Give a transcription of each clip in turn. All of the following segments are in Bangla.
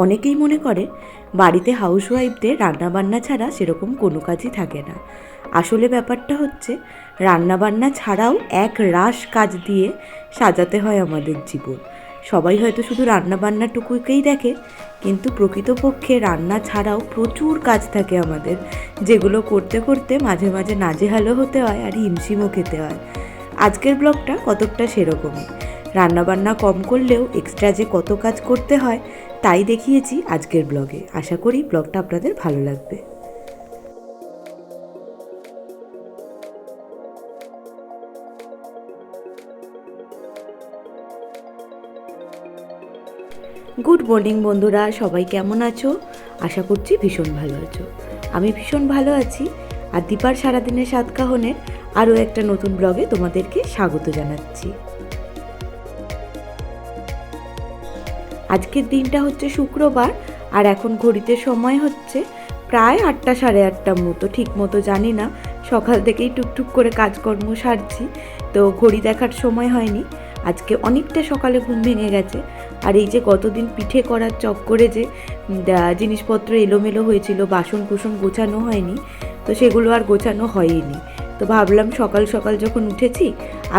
অনেকেই মনে করে বাড়িতে হাউসওয়াইফদের রান্নাবান্না ছাড়া সেরকম কোনো কাজই থাকে না। আসলে ব্যাপারটা হচ্ছে রান্নাবান্না ছাড়াও এক রাশ কাজ দিয়ে সাজাতে হয় আমাদের জীবন। সবাই হয়তো শুধু রান্নাবান্নাটুকুকেই দেখে, কিন্তু প্রকৃতপক্ষে রান্না ছাড়াও প্রচুর কাজ থাকে আমাদের, যেগুলো করতে করতে মাঝে মাঝে নাজেহালও হতে হয় আর হিমশিমও খেতে হয়। আজকের ব্লগটা কতকটা সেরকমই। রান্নাবান্না কম করলেও এক্সট্রা যে কত কাজ করতে হয় তাই দেখিয়েছি আজকের ব্লগে। আশা করি ব্লগটা আপনাদের ভালো লাগবে। গুড মর্নিং বন্ধুরা, সবাই কেমন আছো? আশা করছি ভীষণ ভালো আছো। আমি ভীষণ ভালো আছি। আর দীপার সারাদিনের সাতকাহনের আরও একটা নতুন ব্লগে তোমাদেরকে স্বাগত জানাচ্ছি। আজকের দিনটা হচ্ছে শুক্রবার, আর এখন ঘড়িতে সময় হচ্ছে প্রায় 8টা সাড়ে 8টার মতো, ঠিক মতো জানি না। সকাল থেকেই টুকটুক করে কাজকর্ম সারছি, তো ঘড়ি দেখার সময় হয়নি। আজকে অনেকটা সকালে ঘুম ভেঙে গেছে। আর এই যে গতদিন পিঠে করার চক্করে যে জিনিসপত্র এলোমেলো হয়েছিল, বাসন কুসন গোছানো হয়নি, তো সেগুলো আর গোছানো হয়নি। তো ভাবলাম সকাল সকাল যখন উঠেছি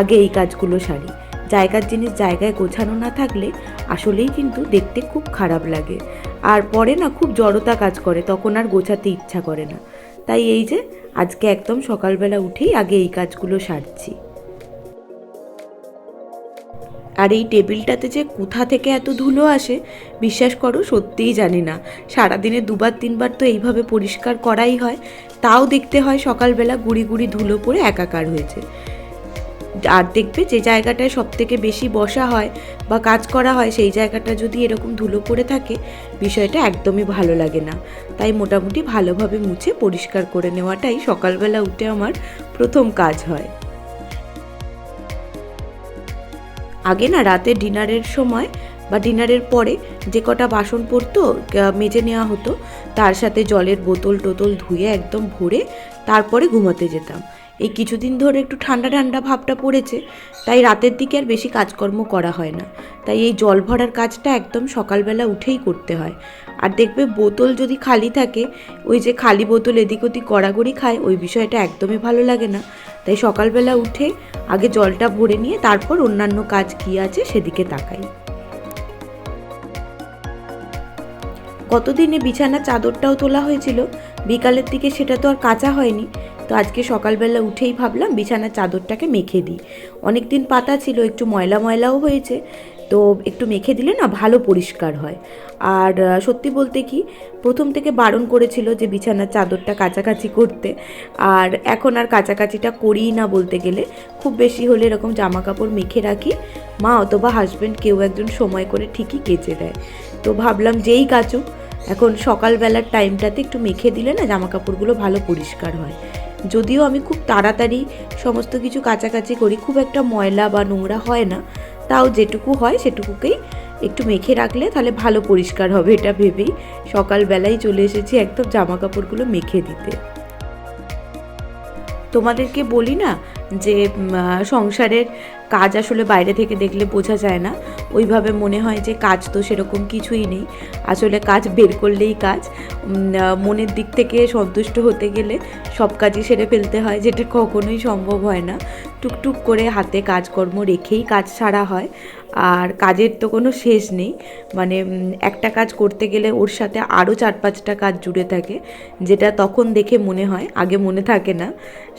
আগে এই কাজগুলো সারি। জায়গার জিনিস জায়গায় গোছানো না থাকলে আসলেই কিন্তু দেখতে খুব খারাপ লাগে, আর পরে না খুব জড়তা কাজ করে, তখন আর গোছাতে ইচ্ছা করে না। তাই এই যে আজকে একদম সকালবেলা উঠেই আগে এই কাজগুলো সারছি। আর এই টেবিলটাতে যে কোথা থেকে এত ধুলো আসে বিশ্বাস করো সত্যিই জানি না। সারাদিনে 2-3বার তো এইভাবে পরিষ্কার করাই হয়, তাও দেখতে হয় সকালবেলা গুড়ি গুড়ি ধুলো পড়ে একাকার হয়েছে। আর দেখবে যে জায়গাটায় সব থেকে বেশি বসা হয় বা কাজ করা হয় সেই জায়গাটা যদি এরকম ধুলো পড়ে থাকে, বিষয়টা একদমই ভালো লাগে না। তাই মোটামুটি ভালোভাবে মুছে পরিষ্কার করে নেওয়াটাই সকালবেলা উঠে আমার প্রথম কাজ হয়। আগে না রাতে ডিনারের সময় বা ডিনারের পরে যে কটা বাসন পড়তো মেজে নেওয়া হতো, তার সাথে জলের বোতল টোতল ধুয়ে একদম ভরে তারপরে ঘুমাতে যেতাম। এই কিছুদিন ধরে একটু ঠান্ডা ঠান্ডা ভাবটা পড়েছে, তাই রাতের দিকে আর বেশি কাজকর্ম করা হয় না। তাই এই জল ভরার কাজটা একদম সকালবেলা উঠেই করতে হয়। আর দেখবে বোতল যদি খালি থাকে, ওই যে খালি বোতল এদিক ওদিক গড়াগড়ি খায়, ওই বিষয়টা একদমই ভালো লাগে না। তাই সকালবেলা উঠে আগে জলটা ভরে নিয়ে তারপর অন্যান্য কাজ কী আছে সেদিকে তাকাই। কতদিনে বিছানার চাদরটাও তোলা হয়েছিল, বিকালের দিকে সেটা তো আর কাচা হয়নি। তো আজকে সকালবেলা উঠেই ভাবলাম বিছানার চাদরটাকে মেখে দিই। অনেক দিন পাতা ছিল, একটু ময়লা ময়লাও হয়েছে, তো একটু মেখে দিলে না ভালো পরিষ্কার হয়। আর সত্যি বলতে কি, প্রথম থেকে বারণ করেছিল যে বিছানার চাদরটা কাচাকাচি করতে, আর এখন আর কাচাকাচিটা করিই না বলতে গেলে। খুব বেশি হলে এরকম জামা কাপড় মেখে রাখি, মা অথবা হাজব্যান্ড কেউ একজন সময় করে ঠিকই কেচে দেয়। তো ভাবলাম যেই কাচুক, এখন সকালবেলার টাইমটাতে একটু মেখে দিলে না জামা কাপড়গুলো ভালো পরিষ্কার হয়। যদিও আমি খুব তাড়াতাড়ি সমস্ত কিছু কাচাকাচি করি, খুব একটা ময়লা বা নোংরা হয় না, তাও যেটুকু হয় সেটুকুকেই একটু মেখে রাখলে তাহলে ভালো পরিষ্কার হবে, এটা ভেবেই সকালবেলায় চলে এসেছি একদম জামা কাপড়গুলো মেখে দিতে। তোমাদেরকে বলি না যে সংসারের কাজ আসলে বাইরে থেকে দেখলে বোঝা যায় না, ওইভাবে মনে হয় যে কাজ তো সেরকম কিছুই নেই। আসলে কাজ বের করলেই কাজ। মনের দিক থেকে সন্তুষ্ট হতে গেলে সব কাজই সেরে ফেলতে হয়, যেটা কখনোই সম্ভব হয় না। টুকটুক করে হাতে কাজকর্ম রেখেই কাজ সারা হয়, আর কাজের তো কোনো শেষ নেই। মানে একটা কাজ করতে গেলে ওর সাথে আরও 4-5টা কাজ জুড়ে থাকে, যেটা তখন দেখে মনে হয়, আগে মনে থাকে না,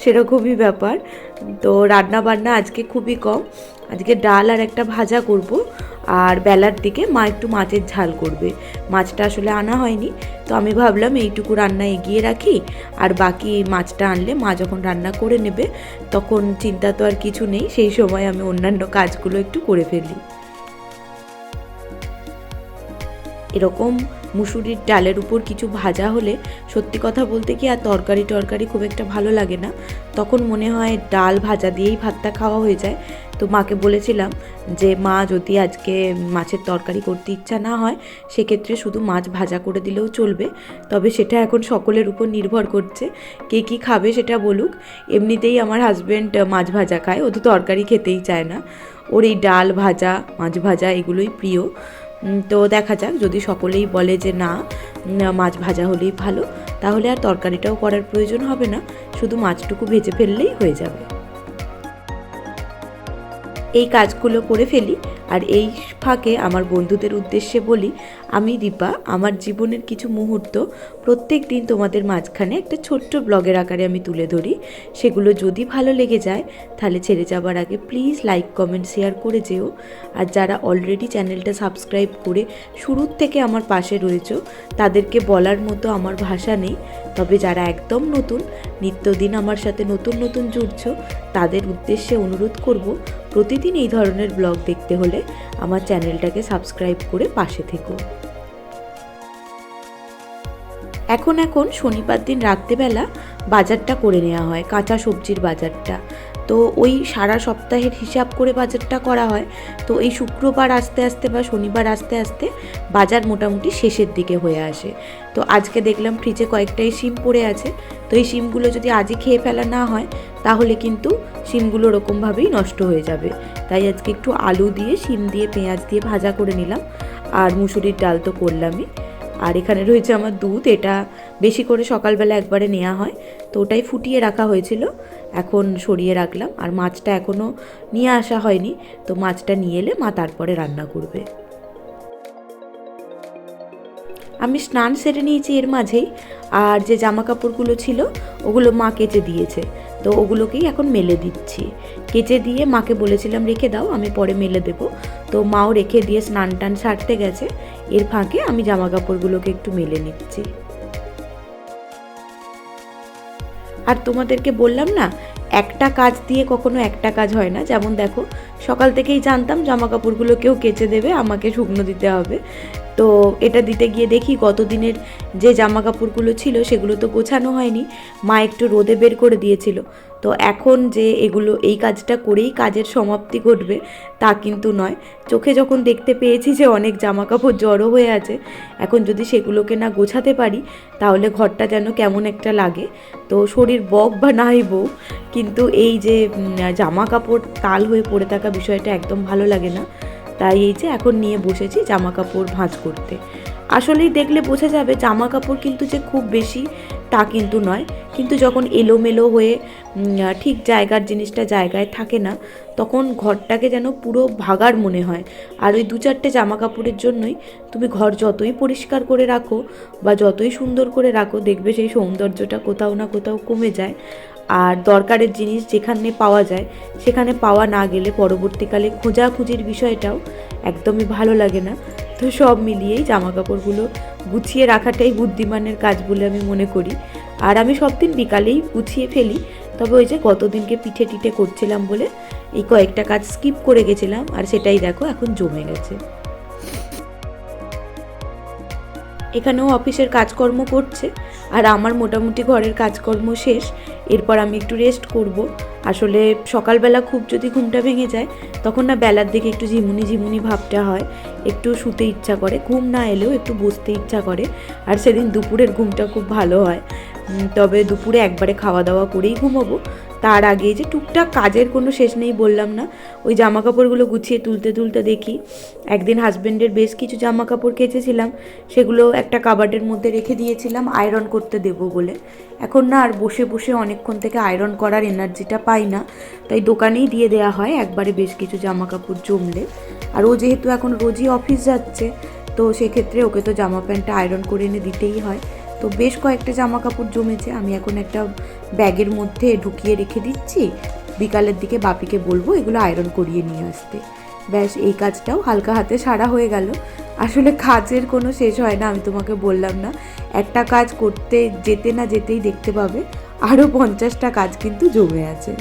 সেরকমই ব্যাপার। তো রান্না বান্না আজকে খুবই কম, আজকে ডাল আর একটা ভাজা করব, আর বেলার দিকে মা একটু মাছের ঝাল করবে। মাছটা আসলে আনা হয়নি, তো আমি ভাবলাম এইটুকু রান্না এগিয়ে রাখি, আর বাকি মাছটা আনলে মা যখন রান্না করে নেবে তখন চিন্তা তো আর কিছু নেই, সেই সময় আমি অন্যান্য কাজগুলো একটু করে ফেলি। এরকম মুসুরির ডালের উপর কিছু ভাজা হলে সত্যি কথা বলতে কি আর তরকারি খুব একটা ভালো লাগে না, তখন মনে হয় ডাল ভাজা দিয়েই ভাতটা খাওয়া হয়ে যায়। তো মাকে বলেছিলাম যে মা যদি আজকে মাছের তরকারি করতে ইচ্ছা না হয়, সেক্ষেত্রে শুধু মাছ ভাজা করে দিলেও চলবে। তবে সেটা এখন সকলের উপর নির্ভর করছে, কে কী খাবে সেটা বলুক। এমনিতেই আমার হাজব্যান্ড মাছ ভাজা খায়, ও তো তরকারি খেতেই চায় না, ওর এই ডাল ভাজা মাছ ভাজা এগুলোই প্রিয়। তো দেখা যাক, যদি সকলেই বলে যে না মাছ ভাজা হলেই ভালো, তাহলে আর তরকারিটাও করার প্রয়োজন হবে না, শুধু মাছটুকু ভেজে ফেললেই হয়ে যাবে। এই কাজগুলো করে ফেলি, আর এই ফাঁকে আমার বন্ধুদের উদ্দেশ্যে বলি, আমি দীপা আমার জীবনের কিছু মুহূর্ত প্রত্যেক দিন তোমাদের মাঝখানে একটা ছোট্ট ব্লগের আকারে আমি তুলে ধরি। সেগুলো যদি ভালো লেগে যায় তাহলে ছেড়ে যাবার আগে প্লিজ লাইক কমেন্ট শেয়ার করে যেও। আর যারা অলরেডি চ্যানেলটা সাবস্ক্রাইব করে শুরুর থেকে আমার পাশে রয়েছো তাদেরকে বলার মতো আমার ভাষা নেই, তবে যারা একদম নতুন, নিত্যদিন আমার সাথে নতুন নতুন জুড়ছো, তাদের উদ্দেশ্যে অনুরোধ করব প্রতিদিন এই ধরনের ব্লগ দেখতে হলে আমার চ্যানেলটাকে সাবস্ক্রাইব করে পাশে থেকো। এখন শনিবার দিন রাত্রেবেলা বাজারটা করে নেওয়া হয়, কাঁচা সবজির বাজারটা। তো ওই সারা সপ্তাহের হিসাব করে বাজারটা করা হয়। তো এই শুক্রবার আস্তে আস্তে বা শনিবার আস্তে আস্তে বাজার মোটামুটি শেষের দিকে হয়ে আসে। তো আজকে দেখলাম ফ্রিজে কয়েকটাই শিম পড়ে আছে, তো এই শিমগুলো যদি আজই খেয়ে ফেলা না হয় তাহলে কিন্তু শিমগুলো ওরকমভাবেই নষ্ট হয়ে যাবে। তাই আজকে একটু আলু দিয়ে, শিম দিয়ে, পেঁয়াজ দিয়ে ভাজা করে নিলাম, আর মুসুরির ডাল তো করলামই। আর এখানে রয়েছে আমার দুধ, এটা বেশি করে সকালবেলা একবারে নেওয়া হয়, তো ওটাই ফুটিয়ে রাখা হয়েছিল, এখন সরিয়ে রাখলাম। আর মাছটা এখনও নিয়ে আসা হয়নি, তো মাছটা নিয়ে এলে মা তারপরে রান্না করবে। আমি স্নান সেরে নিয়েছি এর মাঝেই, আর যে জামা কাপড়গুলো ছিল ওগুলো মা কেচে দিয়েছে, তো ওগুলোকেই এখন মেলে দিচ্ছি। কেচে দিয়ে মাকে বলেছিলাম রেখে দাও, আমি পরে মেলে দেবো। তো মাও রেখে দিয়ে স্নান টান সারতে গেছে, এর ফাঁকে আমি জামা কাপড়গুলোকে একটু মেলে নিচ্ছি। আর তোমাদেরকে বললাম না, একটা কাজ দিয়ে কখনো একটা কাজ হয় না। যেমন দেখো, সকাল থেকেই জানতাম জামা কাপড়গুলো কেউ কেচে দেবে, আমাকে শুকনো দিতে হবে। তো এটা দিতে গিয়ে দেখি গতদিনের যে জামা কাপড়গুলো ছিল সেগুলো তো গোছানো হয়নি, মা একটু রোদে বের করে দিয়েছিল। তো এখন যে এগুলো, এই কাজটা করেই কাজের সমাপ্তি ঘটবে তা কিন্তু নয়। চোখে যখন দেখতে পেয়েছি যে অনেক জামা কাপড় জড়ো হয়ে আছে, এখন যদি সেগুলোকে না গোছাতে পারি তাহলে ঘরটা যেন কেমন একটা লাগে। তো শরীর বক বা নাই বউ, কিন্তু এই যে জামা কাপড় তাল হয়ে পড়ে থাকা বিষয়টা একদম ভালো লাগে না। তাই এই যে এখন নিয়ে বসেছি জামা কাপড় ভাঁজ করতে। আসলেই দেখলে বোঝা যাবে জামা কাপড় কিন্তু যে খুব বেশি তা কিন্তু নয়, কিন্তু যখন এলোমেলো হয়ে ঠিক জায়গার জিনিসটা জায়গায় থাকে না, তখন ঘরটাকে যেন পুরো ভাগার মনে হয়। আর ওই দু চারটে জামা কাপড়ের জন্যই তুমি ঘর যতই পরিষ্কার করে রাখো বা যতই সুন্দর করে রাখো, দেখবে সেই সৌন্দর্যটা কোথাও না কোথাও কমে যায়। আর দরকারের জিনিস যেখানে পাওয়া যায় সেখানে পাওয়া না গেলে পরবর্তীকালে খোঁজাখুঁজির বিষয়টাও একদমই ভালো লাগে না। তো সব মিলিয়েই জামা কাপড়গুলো গুছিয়ে রাখাটাই বুদ্ধিমানের কাজ বলে আমি মনে করি। আর আমি সব দিন বিকালেই গুছিয়ে ফেলি, তবে ওই যে গতদিনকে পিঠে টিঠে করছিলাম বলে এই কয়েকটা কাজ স্কিপ করে গেছিলাম, আর সেটাই দেখো এখন জমে গেছে। এখানেও অফিসের কাজকর্ম করছে, আর আমার মোটামুটি ঘরের কাজকর্ম শেষ। এরপর আমি একটু রেস্ট করব। আসলে সকালবেলা খুব যদি ঘুমটা ভেঙে যায় তখন না বেলার দিকে একটু ঝিমুনি ঝিমুনি ভাবটা হয়, একটু শুতে ইচ্ছা করে, ঘুম না এলেও একটু বসতে ইচ্ছা করে। আর সেদিন দুপুরের ঘুমটা খুব ভালো হয়, তবে দুপুরে একবারে খাওয়া দাওয়া করেই ঘুমাবো। তার আগে যে টুকটাক কাজের কোনো শেষ নেই বললাম না, ওই জামা কাপড়গুলো গুছিয়ে তুলতে তুলতে দেখি একদিন হাজব্যান্ডের বেশ কিছু জামা কাপড় কেচেছিলাম, সেগুলো একটা কাবার্ডের মধ্যে রেখে দিয়েছিলাম আয়রন করতে দেব বলে। এখন না আর বসে বসে অনেকক্ষণ থেকে আয়রন করার এনার্জিটা পাই না, তাই দোকানেই দিয়ে দেওয়া হয় একবারে বেশ কিছু জামা কাপড় জমলে। আর ও যেহেতু এখন রোজই অফিস যাচ্ছে, তো সেক্ষেত্রে ওকে তো জামা প্যান্টটা আয়রন করে এনে দিতেই হয়। তো বেশ কয়েকটা জামা কাপড় জমেছে, আমি এখন একটা ব্যাগের মধ্যে ঢুকিয়ে রেখে দিচ্ছি। বিকালের দিকে বাপিকে বলবো এগুলো আয়রন করিয়ে নিয়ে আসতে। ব্যাস এই কাজটাও হালকা হাতে সারা হয়ে গেল। আসলে কাজের কোনো শেষ হয় না, আমি তোমাকে বললাম না, একটা কাজ করতে যেতে না যেতেই দেখতে পাবে আরও 50টা কাজ কিন্তু জমে আছে।